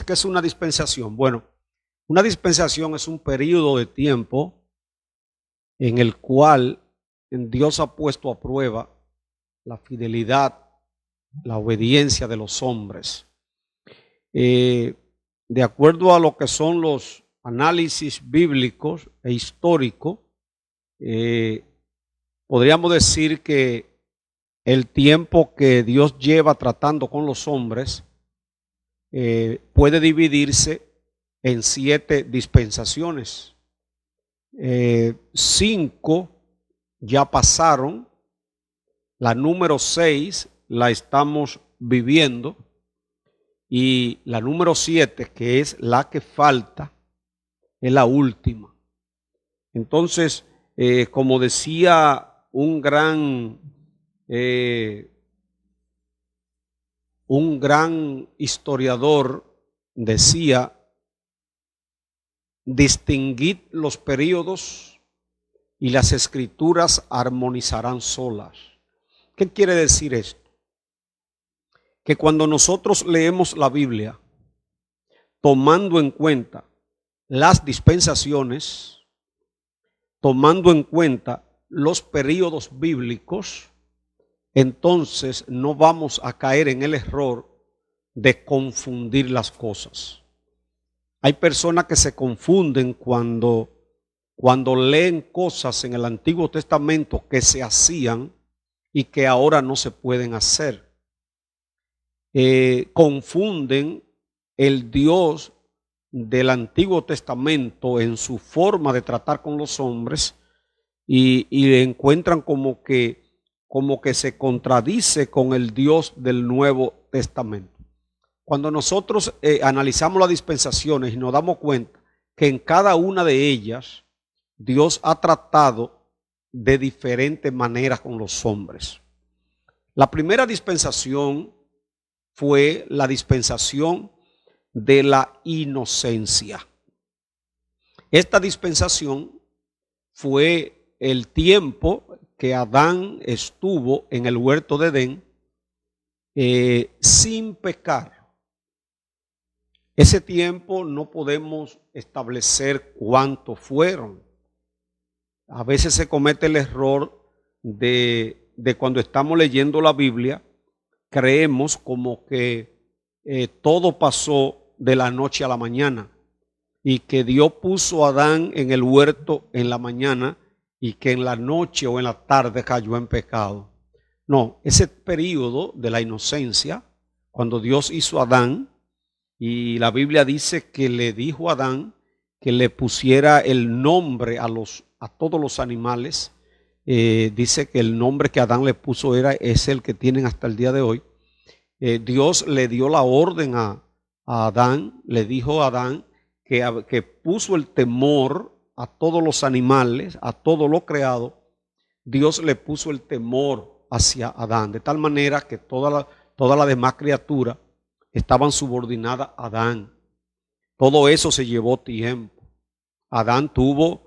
¿Qué es una dispensación? Bueno, una dispensación es un periodo de tiempo en el cual Dios ha puesto a prueba la fidelidad, la obediencia de los hombres. Eh, de acuerdo a lo que son los análisis bíblicos e históricos, eh, podríamos decir que el tiempo que Dios lleva tratando con los hombres puede dividirse en 7 dispensaciones. 5 ya pasaron, la número 6 la estamos viviendo y la número 7, que es la que falta, es la última. Entonces, como decía un gran historiador, decía: distinguid los periodos y las escrituras armonizarán solas. ¿Qué quiere decir esto? Que cuando nosotros leemos la Biblia, tomando en cuenta las dispensaciones, tomando en cuenta los periodos bíblicos, entonces no vamos a caer en el error de confundir las cosas. Hay personas que se confunden cuando leen cosas en el Antiguo Testamento que se hacían y que ahora no se pueden hacer. Confunden el Dios del Antiguo Testamento en su forma de tratar con los hombres y encuentran como que se contradice con el Dios del Nuevo Testamento. Cuando nosotros analizamos las dispensaciones y nos damos cuenta que en cada una de ellas Dios ha tratado de diferentes maneras con los hombres. La primera dispensación fue la dispensación de la inocencia. Esta dispensación fue el tiempo que Adán estuvo en el huerto de Edén sin pecar. Ese tiempo no podemos establecer cuántos fueron. A veces se comete el error de cuando estamos leyendo la Biblia, creemos como que todo pasó de la noche a la mañana y que Dios puso a Adán en el huerto en la mañana y que en la noche o en la tarde cayó en pecado. No, ese periodo de la inocencia, cuando Dios hizo a Adán, y la Biblia dice que le dijo a Adán que le pusiera el nombre a todos los animales. Dice que el nombre que Adán le puso es el que tienen hasta el día de hoy. Dios le dio la orden a Adán, le dijo a Adán que puso el temor a todos los animales, a todo lo creado. Dios le puso el temor hacia Adán, de tal manera que toda la demás criatura estaban subordinadas a Adán. Todo eso se llevó tiempo. Adán pudo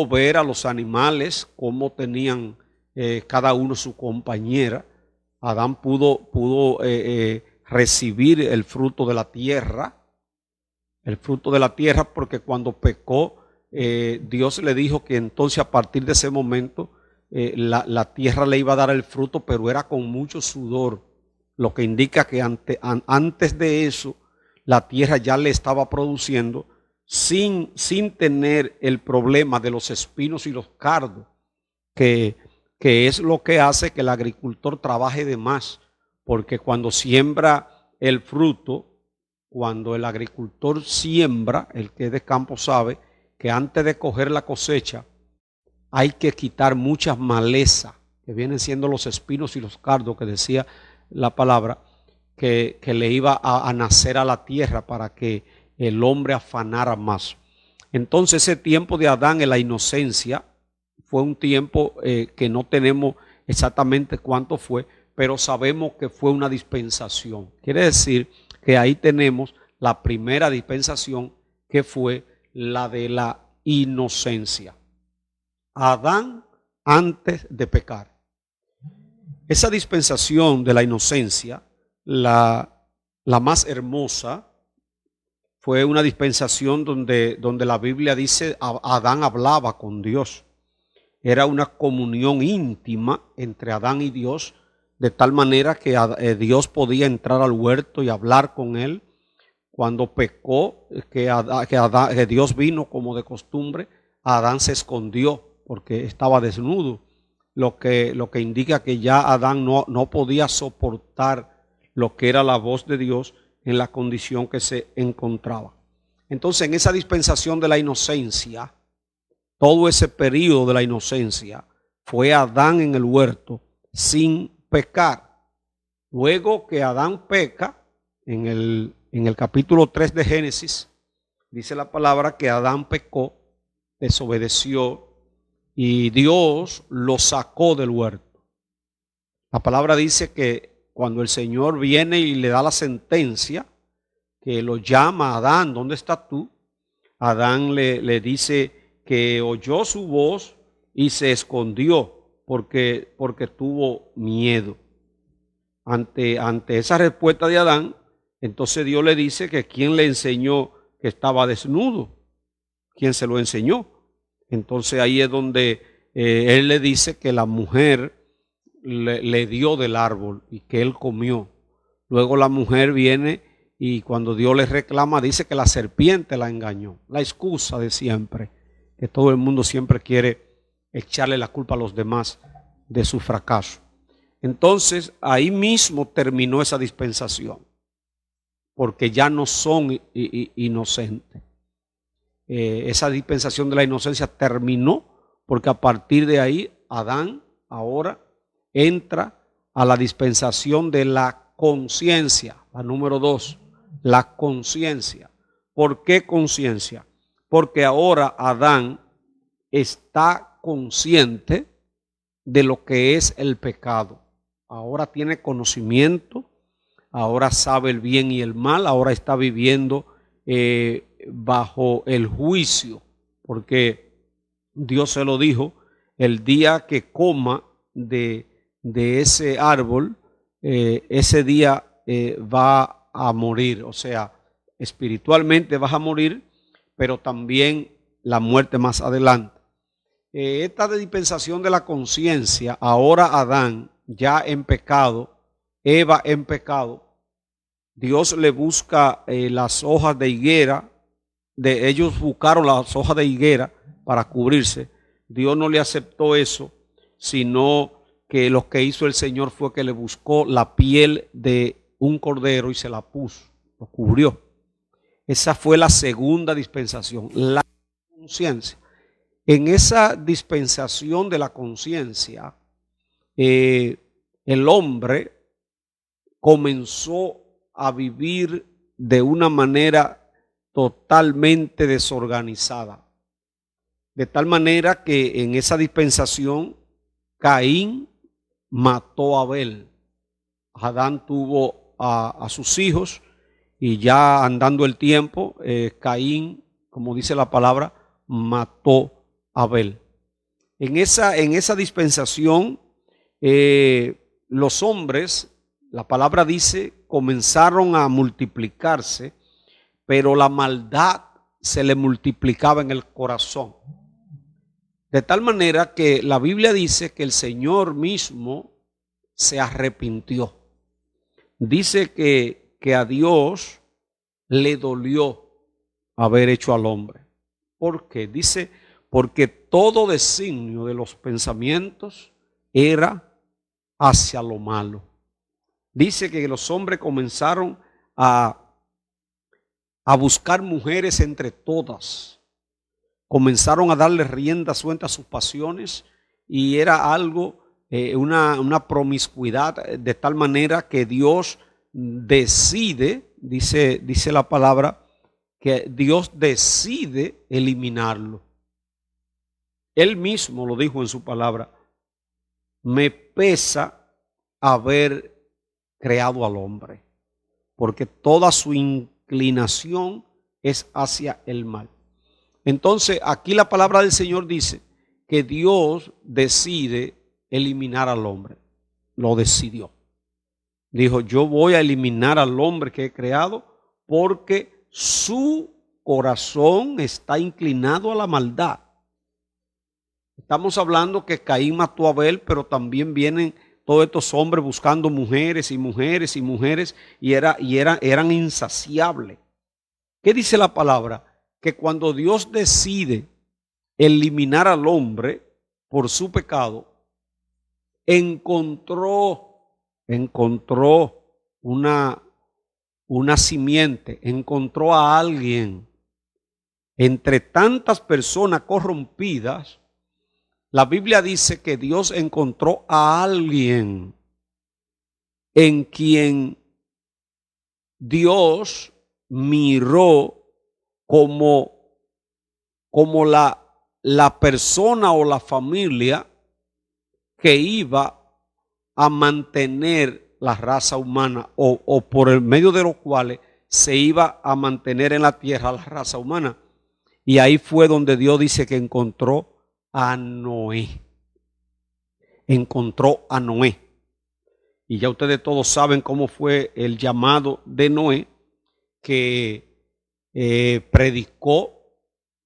ver a los animales cómo tenían cada uno su compañera. Adán pudo recibir el fruto de la tierra. El fruto de la tierra, porque cuando pecó, Dios le dijo que entonces a partir de ese momento la tierra le iba a dar el fruto, pero era con mucho sudor. Lo que indica que antes de eso la tierra ya le estaba produciendo sin tener el problema de los espinos y los cardos, que es lo que hace que el agricultor trabaje de más, porque cuando siembra el fruto, cuando el agricultor siembra, el que es de campo sabe que antes de coger la cosecha hay que quitar muchas malezas, que vienen siendo los espinos y los cardos, que decía la palabra, que le iba a nacer a la tierra para que el hombre afanara más. Entonces ese tiempo de Adán en la inocencia fue un tiempo que no tenemos exactamente cuánto fue, pero sabemos que fue una dispensación. Quiere decir que ahí tenemos la primera dispensación, que fue la de la inocencia. Adán antes de pecar. Esa dispensación de la inocencia la la más hermosa, fue una dispensación donde la Biblia dice Adán hablaba con Dios. Era una comunión íntima entre Adán y Dios, de tal manera que Dios podía entrar al huerto y hablar con él. Cuando pecó, que Dios vino como de costumbre, Adán se escondió porque estaba desnudo, lo que indica que ya Adán no podía soportar lo que era la voz de Dios en la condición que se encontraba. Entonces, en esa dispensación de la inocencia, todo ese periodo de la inocencia, fue Adán en el huerto sin pecar. Luego que Adán peca, en el capítulo 3 de Génesis, dice la palabra que Adán pecó, desobedeció y Dios lo sacó del huerto. La palabra dice que cuando el Señor viene y le da la sentencia, que lo llama a Adán, ¿dónde estás tú? Adán le dice que oyó su voz y se escondió porque tuvo miedo. Ante esa respuesta de Adán, entonces Dios le dice que quién le enseñó que estaba desnudo, quién se lo enseñó. Entonces ahí es donde él le dice que la mujer le dio del árbol y que él comió. Luego la mujer viene y cuando Dios le reclama dice que la serpiente la engañó. La excusa de siempre, que todo el mundo siempre quiere echarle la culpa a los demás de su fracaso. Entonces ahí mismo terminó esa dispensación, porque ya no son inocentes. Esa dispensación de la inocencia terminó porque a partir de ahí Adán ahora entra a la dispensación de la conciencia, la número 2, la conciencia. ¿Por qué conciencia? Porque ahora Adán está consciente de lo que es el pecado. Ahora tiene conocimiento, ahora sabe el bien y el mal, ahora está viviendo bajo el juicio, porque Dios se lo dijo, el día que coma de ese árbol, ese día va a morir, o sea, espiritualmente vas a morir, pero también la muerte más adelante. Esta dispensación de la conciencia, ahora Adán ya en pecado, Eva en pecado, Dios le busca las hojas de higuera, ellos buscaron las hojas de higuera para cubrirse. Dios no le aceptó eso, sino que lo que hizo el Señor fue que le buscó la piel de un cordero y se la puso, lo cubrió. Esa fue la segunda dispensación, la conciencia. En esa dispensación de la conciencia, el hombre comenzó a vivir de una manera totalmente desorganizada. De tal manera que en esa dispensación Caín mató a Abel. Adán tuvo a sus hijos y ya andando el tiempo, Caín, como dice la palabra, mató a Abel. En esa dispensación, los hombres, la palabra dice, comenzaron a multiplicarse, pero la maldad se le multiplicaba en el corazón. De tal manera que la Biblia dice que el Señor mismo se arrepintió. Dice que a Dios le dolió haber hecho al hombre. ¿Por qué? Dice, porque todo designio de los pensamientos era hacia lo malo. Dice que los hombres comenzaron a buscar mujeres entre todas. Comenzaron a darle rienda suelta a sus pasiones y era algo, una promiscuidad, de tal manera que Dios decide, dice la palabra, que Dios decide eliminarlo. Él mismo lo dijo en su palabra, me pesa haber creado al hombre, porque toda su inclinación es hacia el mal. Entonces, aquí la palabra del Señor dice que Dios decide eliminar al hombre. Lo decidió. Dijo, yo voy a eliminar al hombre que he creado porque su corazón está inclinado a la maldad. Estamos hablando que Caín mató a Abel, pero también vienen todos estos hombres buscando mujeres y mujeres y mujeres y eran insaciables. ¿Qué dice la palabra? Que cuando Dios decide eliminar al hombre por su pecado, encontró una simiente, encontró a alguien entre tantas personas corrompidas. La Biblia dice que Dios encontró a alguien en quien Dios miró como la persona o la familia que iba a mantener la raza humana o por el medio de los cuales se iba a mantener en la tierra la raza humana. Y ahí fue donde Dios dice que encontró a Noé. Encontró a Noé. Y ya ustedes todos saben cómo fue el llamado de Noé, que predicó.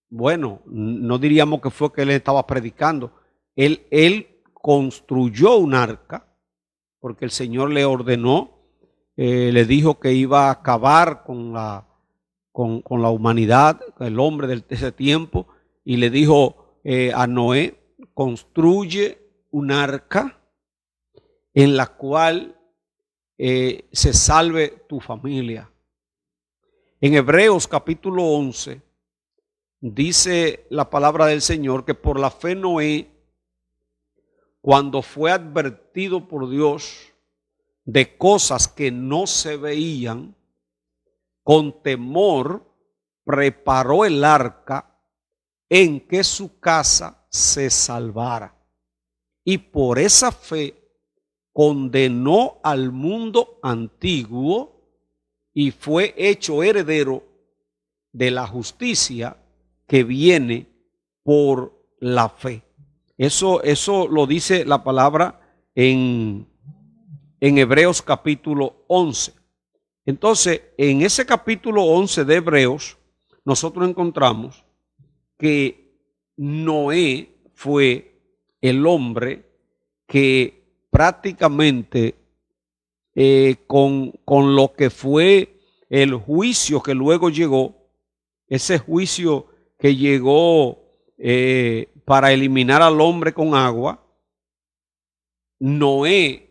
Bueno, no diríamos que fue que él estaba predicando. Él construyó un arca, porque el Señor le ordenó, le dijo que iba a acabar con la humanidad, el hombre de ese tiempo, y le dijo a Noé, construye un arca en la cual se salve tu familia. En Hebreos capítulo 11 dice la palabra del Señor que por la fe Noé, cuando fue advertido por Dios de cosas que no se veían, con temor preparó el arca en que su casa se salvara. Y por esa fe condenó al mundo antiguo y fue hecho heredero de la justicia que viene por la fe. Eso lo dice la palabra en Hebreos capítulo 11. Entonces, en ese capítulo 11 de Hebreos, nosotros encontramos que Noé fue el hombre que prácticamente con lo que fue el juicio que luego llegó, ese juicio que llegó para eliminar al hombre con agua, Noé,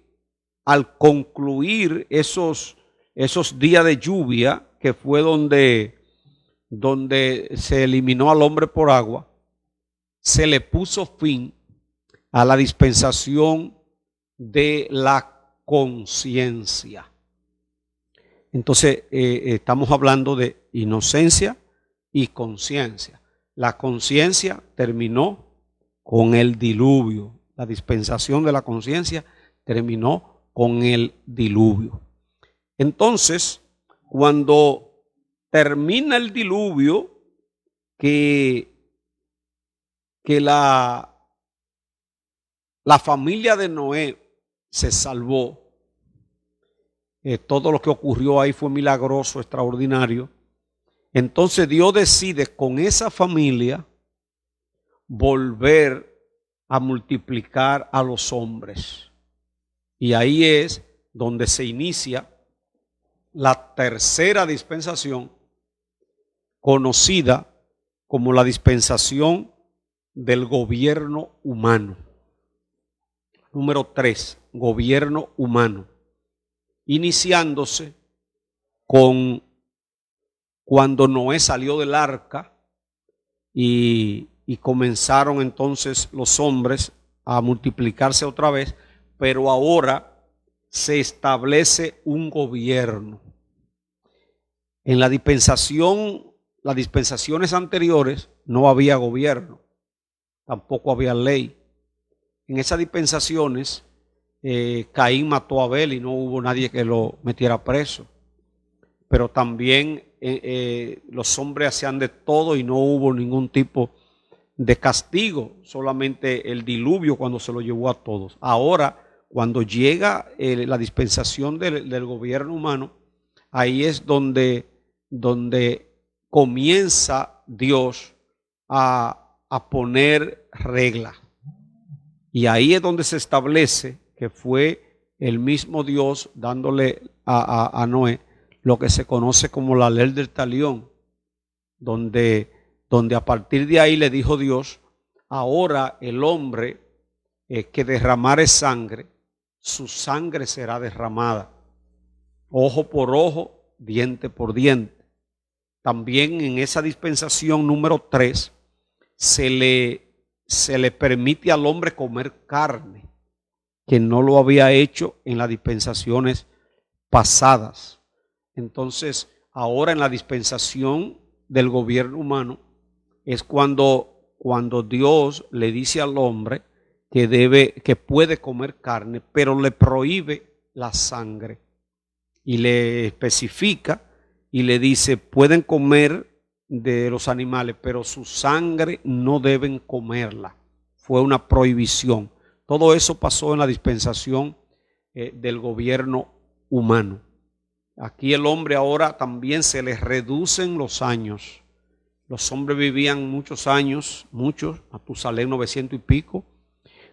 al concluir esos días de lluvia, que fue donde se eliminó al hombre por agua, se le puso fin a la dispensación de la conciencia. Entonces, estamos hablando de inocencia y conciencia. La conciencia terminó con el diluvio. La dispensación de la conciencia terminó con el diluvio. Entonces, cuando termina el diluvio, que la familia de Noé se salvó, todo lo que ocurrió ahí fue milagroso, extraordinario. Entonces Dios decide con esa familia volver a multiplicar a los hombres. Y ahí es donde se inicia la tercera dispensación, conocida como la dispensación del gobierno humano. Número 3, gobierno humano. Iniciándose con cuando Noé salió del arca y comenzaron entonces los hombres a multiplicarse otra vez, pero ahora se establece un gobierno. En las dispensaciones anteriores no había gobierno, tampoco había ley. En esas dispensaciones Caín mató a Abel y no hubo nadie que lo metiera preso. Pero también los hombres hacían de todo y no hubo ningún tipo de castigo, solamente el diluvio cuando se lo llevó a todos. Ahora, Cuando llega la dispensación del gobierno humano, ahí es donde comienza Dios a poner reglas. Y ahí es donde se establece que fue el mismo Dios dándole a Noé lo que se conoce como la ley del talión, donde a partir de ahí le dijo Dios: ahora el hombre que derramare sangre, su sangre será derramada, ojo por ojo, diente por diente. También en esa dispensación número 3 se le permite al hombre comer carne, que no lo había hecho en las dispensaciones pasadas. Entonces, ahora en la dispensación del gobierno humano es cuando Dios le dice al hombre que puede comer carne, pero le prohíbe la sangre y le especifica y le dice: pueden comer de los animales, pero su sangre no deben comerla. Fue una prohibición. Todo eso pasó en la dispensación del gobierno humano. Aquí el hombre ahora también se le reducen los años. Los hombres vivían muchos años, muchos, Matusalén 900 y pico,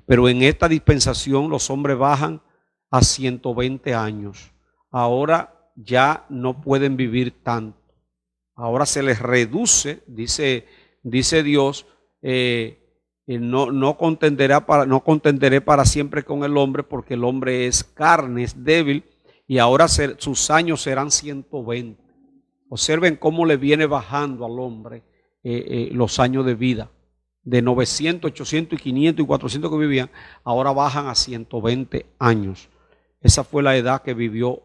pero en esta dispensación los hombres bajan a 120 años. Ahora ya no pueden vivir tanto. Ahora se les reduce, dice Dios, no contenderé para siempre con el hombre, porque el hombre es carne, es débil, y ahora sus años serán 120. Observen cómo le viene bajando al hombre los años de vida. De 900, 800 y 500 y 400 que vivían, ahora bajan a 120 años. Esa fue la edad que vivió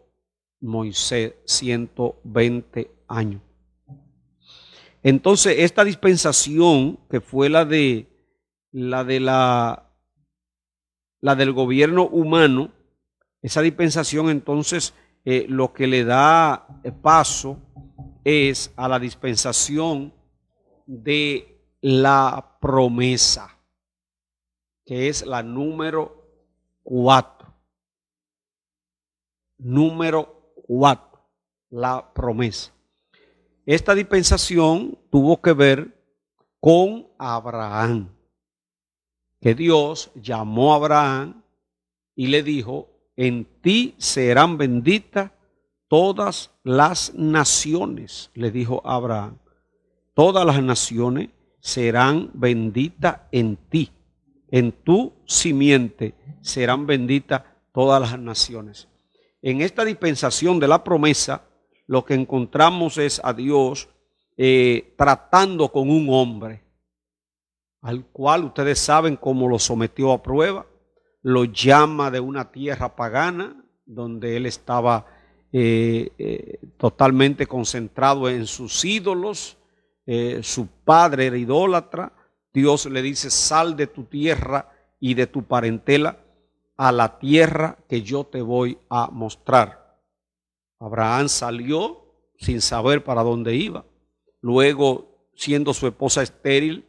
Moisés, 120 años. Entonces, esta dispensación, que fue la del gobierno humano, esa dispensación entonces lo que le da paso es a la dispensación de la promesa, que es la número 4. Número 4, la promesa. Esta dispensación tuvo que ver con Abraham, que Dios llamó a Abraham y le dijo: en ti serán benditas todas las naciones, le dijo a Abraham. Todas las naciones serán benditas en ti. En tu simiente serán benditas todas las naciones. En esta dispensación de la promesa, lo que encontramos es a Dios tratando con un hombre, al cual ustedes saben cómo lo sometió a prueba. Lo llama de una tierra pagana, donde él estaba totalmente concentrado en sus ídolos. Su padre era idólatra. Dios le dice: sal de tu tierra y de tu parentela a la tierra que yo te voy a mostrar. Abraham salió sin saber para dónde iba. Luego, siendo su esposa estéril,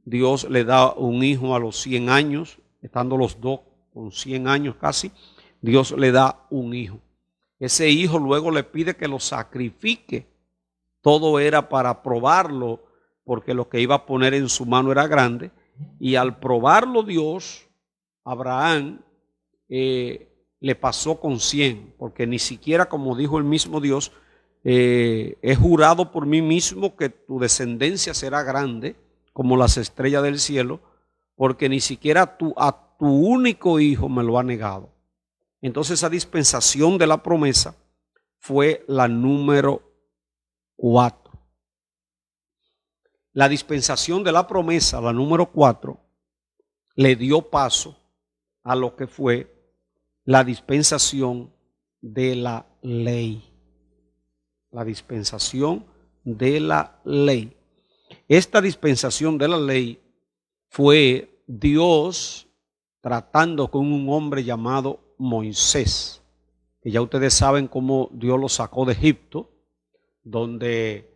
Dios le da un hijo a los 100 años, estando los dos con 100 años casi. Dios le da un hijo. Ese hijo luego le pide que lo sacrifique. Todo era para probarlo, porque lo que iba a poner en su mano era grande. Y al probarlo Dios, Abraham le pasó con 100, porque ni siquiera, como dijo el mismo Dios, he jurado por mí mismo que tu descendencia será grande como las estrellas del cielo, porque ni siquiera a tu único hijo me lo ha negado. Entonces esa dispensación de la promesa fue la número 4. La dispensación de la promesa, la número 4, le dio paso a lo que fue la dispensación de la ley. La dispensación de la ley. Esta dispensación de la ley fue Dios tratando con un hombre llamado Moisés, que ya ustedes saben cómo Dios lo sacó de Egipto, donde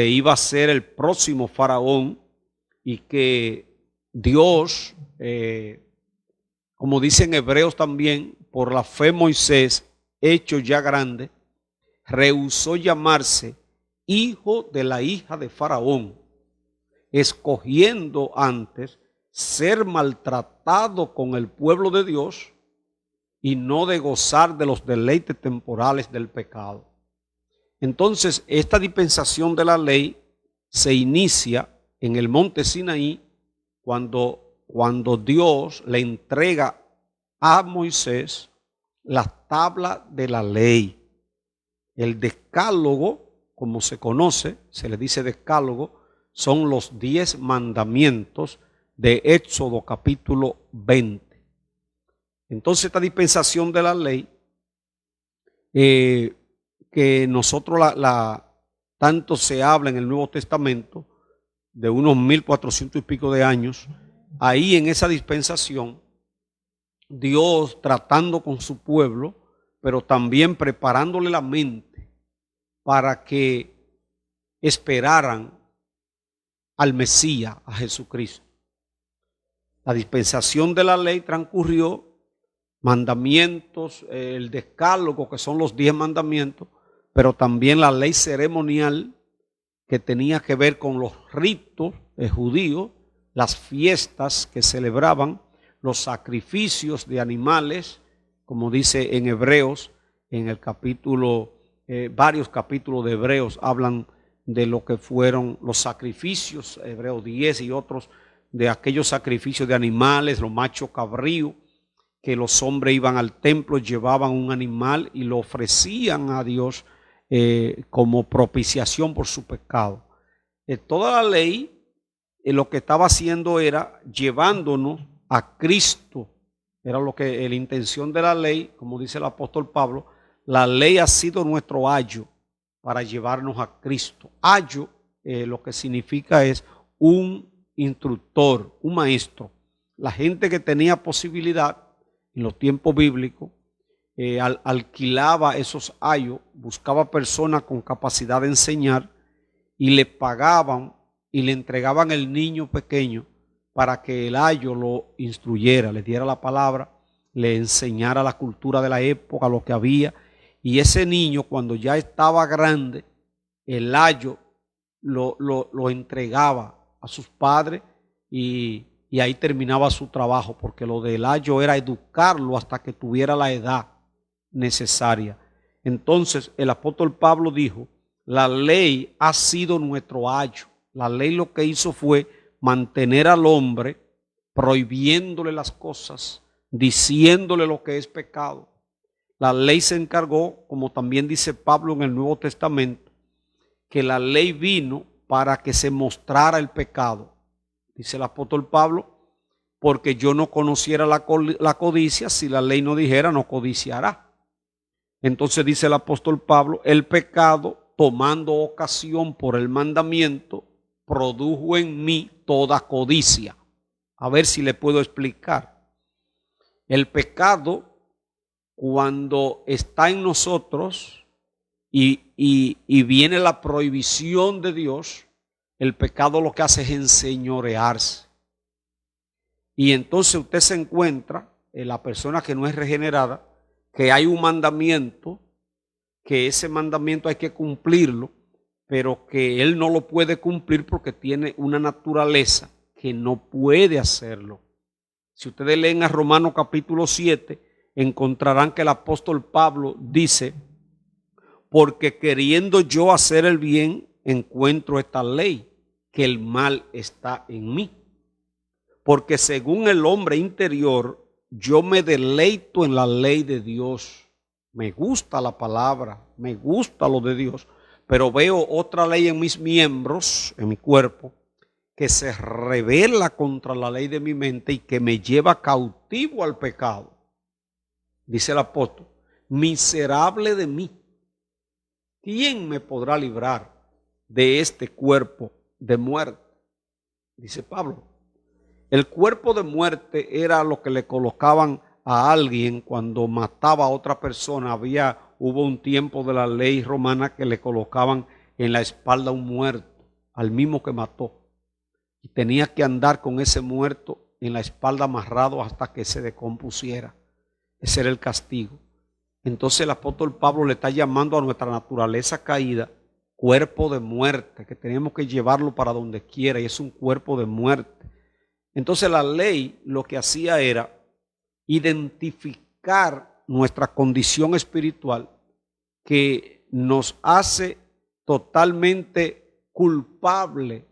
iba a ser el próximo faraón, y que Dios como dice en Hebreos también, por la fe Moisés, hecho ya grande, rehusó llamarse hijo de la hija de Faraón, escogiendo antes ser maltratado con el pueblo de Dios y no de gozar de los deleites temporales del pecado. Entonces, esta dispensación de la ley se inicia en el monte Sinaí cuando Dios le entrega a Moisés las tablas de la ley. El decálogo, como se conoce, se le dice decálogo, son los 10 mandamientos de Éxodo capítulo 20. Entonces esta dispensación de la ley, que nosotros tanto se habla en el Nuevo Testamento, de unos 1400 y pico de años, ahí en esa dispensación, Dios tratando con su pueblo, pero también preparándole la mente para que esperaran al Mesías, a Jesucristo. La dispensación de la ley transcurrió, mandamientos, el decálogo, que son los 10 mandamientos, pero también la ley ceremonial, que tenía que ver con los ritos judíos, las fiestas que celebraban, los sacrificios de animales, como dice en Hebreos, en el capítulo, varios capítulos de Hebreos hablan de lo que fueron los sacrificios, Hebreos 10 y otros, de aquellos sacrificios de animales, los machos cabríos, que los hombres iban al templo, llevaban un animal y lo ofrecían a Dios como propiciación por su pecado. Toda la ley lo que estaba haciendo era llevándonos a Cristo. Era lo que la intención de la ley, como dice el apóstol Pablo, la ley ha sido nuestro ayo para llevarnos a Cristo. Ayo lo que significa es un instructor, un maestro. La gente que tenía posibilidad en los tiempos bíblicos alquilaba esos ayos, buscaba personas con capacidad de enseñar y le pagaban y le entregaban el niño pequeño para que el ayo lo instruyera, le diera la palabra, le enseñara la cultura de la época, lo que había. Y ese niño, cuando ya estaba grande, el ayo lo entregaba a sus padres y ahí terminaba su trabajo, porque lo del ayo era educarlo hasta que tuviera la edad necesaria. Entonces el apóstol Pablo dijo, la ley ha sido nuestro ayo. La ley lo que hizo fue mantener al hombre prohibiéndole las cosas, diciéndole lo que es pecado. La ley se encargó, como también dice Pablo en el Nuevo Testamento, que la ley vino para que se mostrara el pecado. Dice el apóstol Pablo, porque yo no conociera la codicia si la ley no dijera no codiciará. Entonces dice el apóstol Pablo, el pecado, tomando ocasión por el mandamiento, produjo en mí toda codicia. A ver si le puedo explicar. El pecado, cuando está en nosotros y viene la prohibición de Dios, el pecado lo que hace es enseñorearse. Y entonces usted se encuentra, la persona que no es regenerada, que hay un mandamiento, que ese mandamiento hay que cumplirlo, pero que él no lo puede cumplir porque tiene una naturaleza que no puede hacerlo. Si ustedes leen a Romanos capítulo 7, encontrarán que el apóstol Pablo dice, porque queriendo yo hacer el bien, encuentro esta ley, que el mal está en mí. Porque según el hombre interior, yo me deleito en la ley de Dios. Me gusta la palabra, me gusta lo de Dios, pero veo otra ley en mis miembros, en mi cuerpo, que se rebela contra la ley de mi mente y que me lleva cautivo al pecado. Dice el apóstol, miserable de mí, ¿quién me podrá librar de este cuerpo de muerte? Dice Pablo. El cuerpo de muerte era lo que le colocaban a alguien cuando mataba a otra persona. Hubo un tiempo de la ley romana que le colocaban en la espalda un muerto, al mismo que mató. Y tenía que andar con ese muerto en la espalda amarrado hasta que se decompusiera. Ese era el castigo. Entonces el apóstol Pablo le está llamando a nuestra naturaleza caída cuerpo de muerte, que tenemos que llevarlo para donde quiera, y es un cuerpo de muerte. Entonces la ley lo que hacía era identificar nuestra condición espiritual, que nos hace totalmente culpable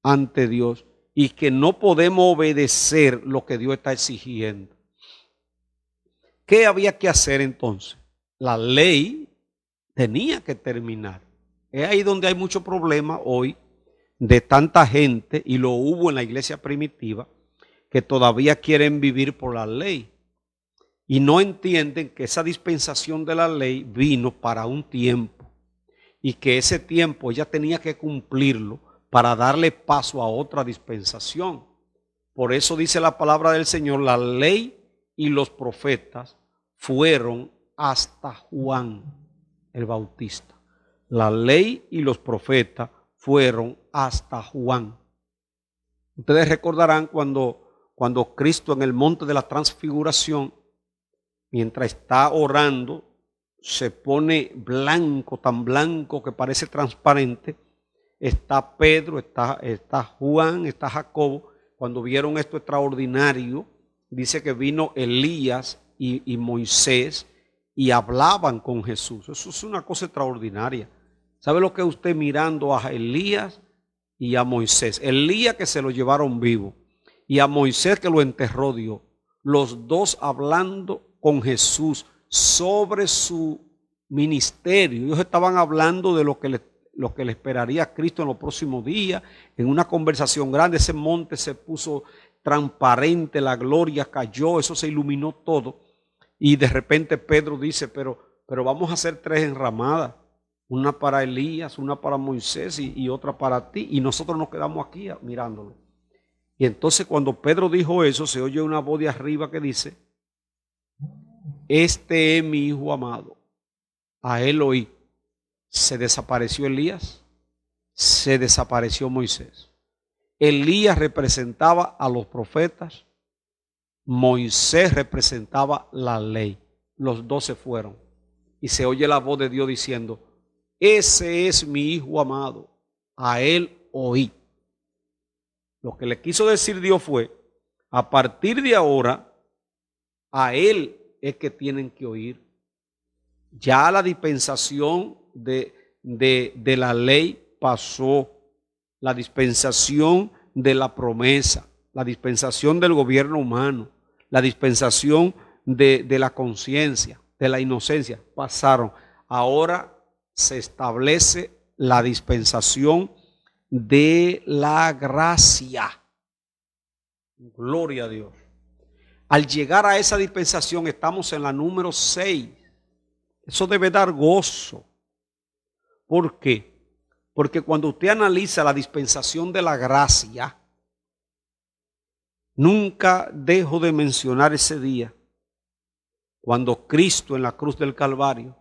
ante Dios y que no podemos obedecer lo que Dios está exigiendo. ¿Qué había que hacer entonces? La ley tenía que terminar. Es ahí donde hay mucho problema hoy de tanta gente, y lo hubo en la iglesia primitiva, que todavía quieren vivir por la ley y no entienden que esa dispensación de la ley vino para un tiempo y que ese tiempo ella tenía que cumplirlo para darle paso a otra dispensación. Por eso dice la palabra del Señor, la ley y los profetas fueron hasta Juan el Bautista. La ley y los profetas fueron hasta Juan. Ustedes recordarán cuando Cristo en el monte de la transfiguración, mientras está orando, se pone blanco, tan blanco que parece transparente. Está Pedro, está Juan, está Jacobo. Cuando vieron esto extraordinario, dice que vino Elías y Moisés y hablaban con Jesús. Eso es una cosa extraordinaria. ¿Sabe lo que es usted mirando a Elías y a Moisés? Elías, que se lo llevaron vivo, y a Moisés, que lo enterró Dios. Los dos hablando con Jesús sobre su ministerio. Ellos estaban hablando de lo que le esperaría a Cristo en los próximos días, en una conversación grande. Ese monte se puso transparente, la gloria cayó, eso se iluminó todo. Y de repente Pedro dice, pero vamos a hacer 3 enramadas, una para Elías, una para Moisés y otra para ti, y nosotros nos quedamos aquí mirándolo. Y entonces cuando Pedro dijo eso, se oye una voz de arriba que dice, este es mi hijo amado, a él oí. Se desapareció Elías, se desapareció Moisés. Elías representaba a los profetas, Moisés representaba la ley. Los dos se fueron y se oye la voz de Dios diciendo, ese es mi hijo amado, a él oí. Lo que le quiso decir Dios fue, a partir de ahora, a él es que tienen que oír. Ya la dispensación de la ley pasó, la dispensación de la promesa, la dispensación del gobierno humano, la dispensación de la conciencia, de la inocencia, pasaron. Ahora se establece la dispensación de la gracia. Gloria a Dios. Al llegar a esa dispensación estamos en la número 6. Eso debe dar gozo. ¿Por qué? Porque cuando usted analiza la dispensación de la gracia, nunca dejo de mencionar ese día, cuando Cristo en la cruz del Calvario,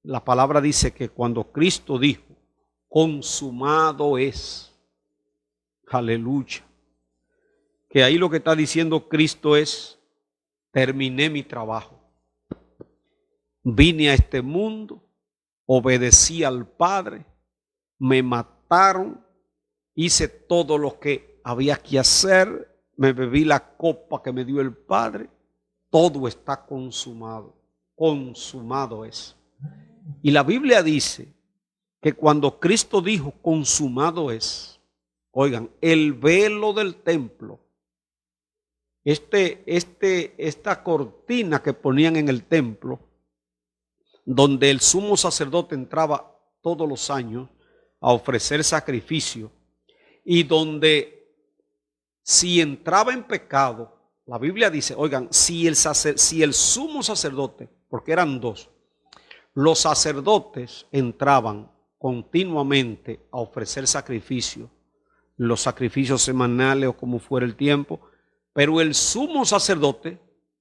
la palabra dice que cuando Cristo dijo, consumado es, aleluya, que ahí lo que está diciendo Cristo es, terminé mi trabajo, vine a este mundo, obedecí al Padre, me mataron, hice todo lo que había que hacer, me bebí la copa que me dio el Padre, todo está consumado, consumado es. Y la Biblia dice que cuando Cristo dijo consumado es, oigan, el velo del templo, esta cortina que ponían en el templo, donde el sumo sacerdote entraba todos los años a ofrecer sacrificio, y donde si entraba en pecado, la Biblia dice, oigan, si el sumo sacerdote, porque eran 2, los sacerdotes entraban continuamente a ofrecer sacrificio, los sacrificios semanales o como fuera el tiempo, pero el sumo sacerdote,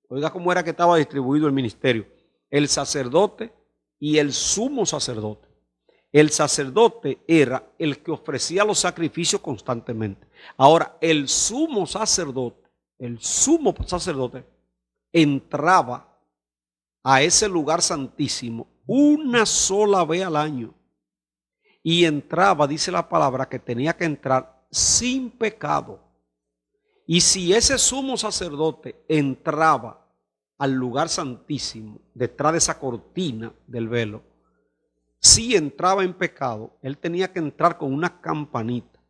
oiga cómo era que estaba distribuido el ministerio, el sacerdote y el sumo sacerdote. El sacerdote era el que ofrecía los sacrificios constantemente. Ahora, el sumo sacerdote el sumo sacerdote, entraba a ese lugar santísimo una sola vez al año. Y entraba, dice la palabra, que tenía que entrar sin pecado. Y si ese sumo sacerdote entraba al lugar santísimo, detrás de esa cortina del velo, si entraba en pecado, él tenía que entrar con una campanita.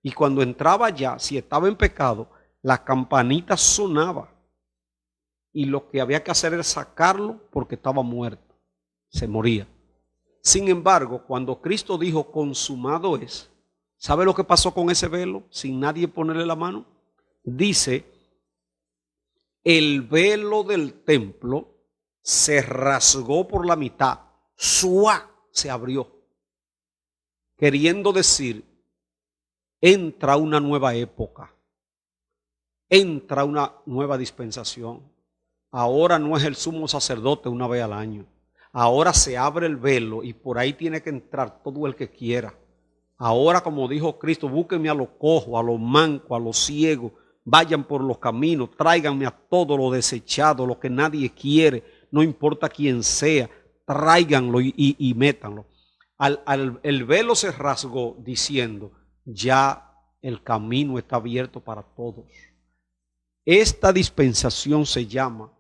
Y cuando entraba ya, si estaba en pecado, la campanita sonaba. Y lo que había que hacer era sacarlo porque estaba muerto. Se moría. Sin embargo, cuando Cristo dijo consumado es, ¿sabe lo que pasó con ese velo sin nadie ponerle la mano? Dice, el velo del templo se rasgó por la mitad, ¡suá! Se abrió, queriendo decir, entra una nueva época, entra una nueva dispensación. Ahora no es el sumo sacerdote una vez al año. Ahora se abre el velo y por ahí tiene que entrar todo el que quiera. Ahora, como dijo Cristo, búsquenme a los cojos, a los mancos, a los ciegos, vayan por los caminos, tráiganme a todo lo desechado, lo que nadie quiere, no importa quién sea, tráiganlo y métanlo. El velo se rasgó diciendo, ya el camino está abierto para todos. Esta dispensación se llama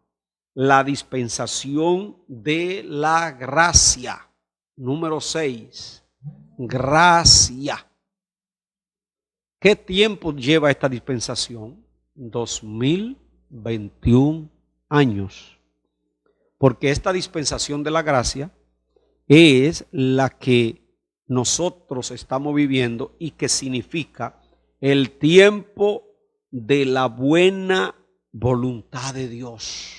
la dispensación de la gracia. Número 6. Gracia. ¿Qué tiempo lleva esta dispensación? 2021 años. Porque esta dispensación de la gracia es la que nosotros estamos viviendo y que significa el tiempo de la buena voluntad de Dios.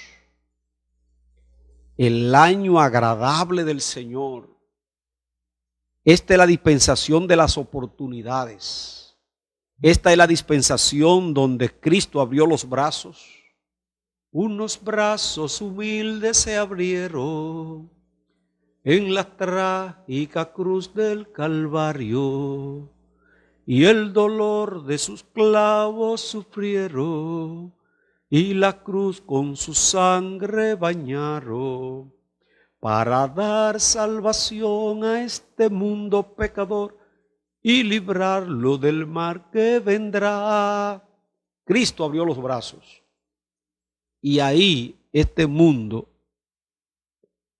El año agradable del Señor. Esta es la dispensación de las oportunidades. Esta es la dispensación donde Cristo abrió los brazos. Unos brazos humildes se abrieron en la trágica cruz del Calvario, y el dolor de sus clavos sufrieron, y la cruz con su sangre bañaron, para dar salvación a este mundo pecador y librarlo del mal que vendrá. Cristo abrió los brazos y ahí este mundo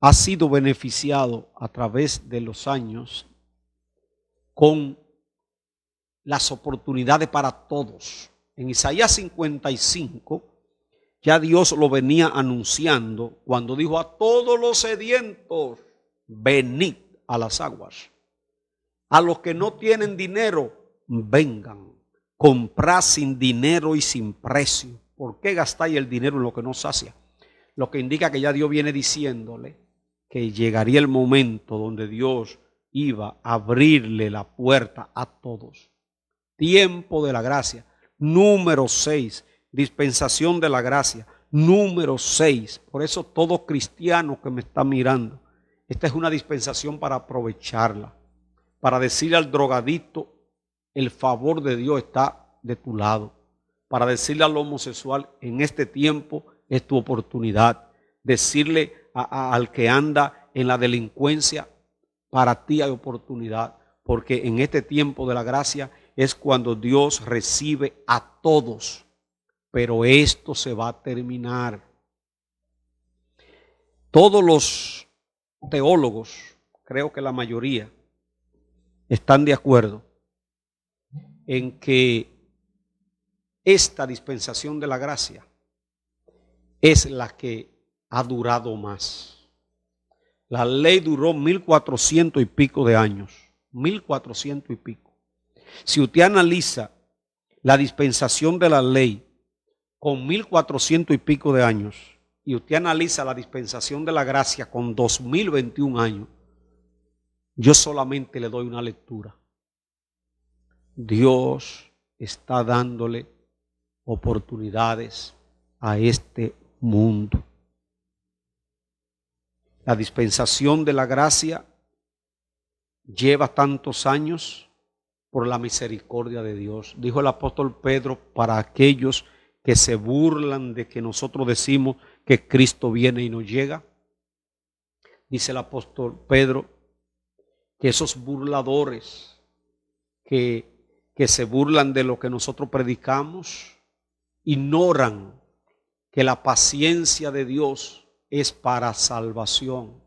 ha sido beneficiado a través de los años con las oportunidades para todos. En Isaías 55 ya Dios lo venía anunciando cuando dijo a todos los sedientos, venid a las aguas. A los que no tienen dinero, vengan. Comprad sin dinero y sin precio. ¿Por qué gastáis el dinero en lo que no sacia? Lo que indica que ya Dios viene diciéndole que llegaría el momento donde Dios iba a abrirle la puerta a todos. Tiempo de la gracia. Número 6. Dispensación de la gracia. Número 6. Por eso todo cristiano que me está mirando, esta es una dispensación para aprovecharla. Para decirle al drogadicto, el favor de Dios está de tu lado. Para decirle al homosexual, en este tiempo es tu oportunidad. Decirle al que anda en la delincuencia, para ti hay oportunidad. Porque en este tiempo de la gracia es cuando Dios recibe a todos. Pero esto se va a terminar. Todos los teólogos, creo que la mayoría, están de acuerdo en que esta dispensación de la gracia es la que ha durado más. La ley duró 1400 y pico de años. 1400 y pico. Si usted analiza la dispensación de la ley con 1400 y pico de años y usted analiza la dispensación de la gracia con 2021 años, yo solamente le doy una lectura. Dios está dándole oportunidades a este mundo. La dispensación de la gracia lleva tantos años por la misericordia de Dios. Dijo el apóstol Pedro, para aquellos que se burlan de que nosotros decimos que Cristo viene y no llega. Dice el apóstol Pedro que esos burladores que se burlan de lo que nosotros predicamos, ignoran que la paciencia de Dios es para salvación,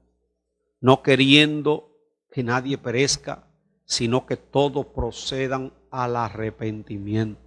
no queriendo que nadie perezca, sino que todos procedan al arrepentimiento.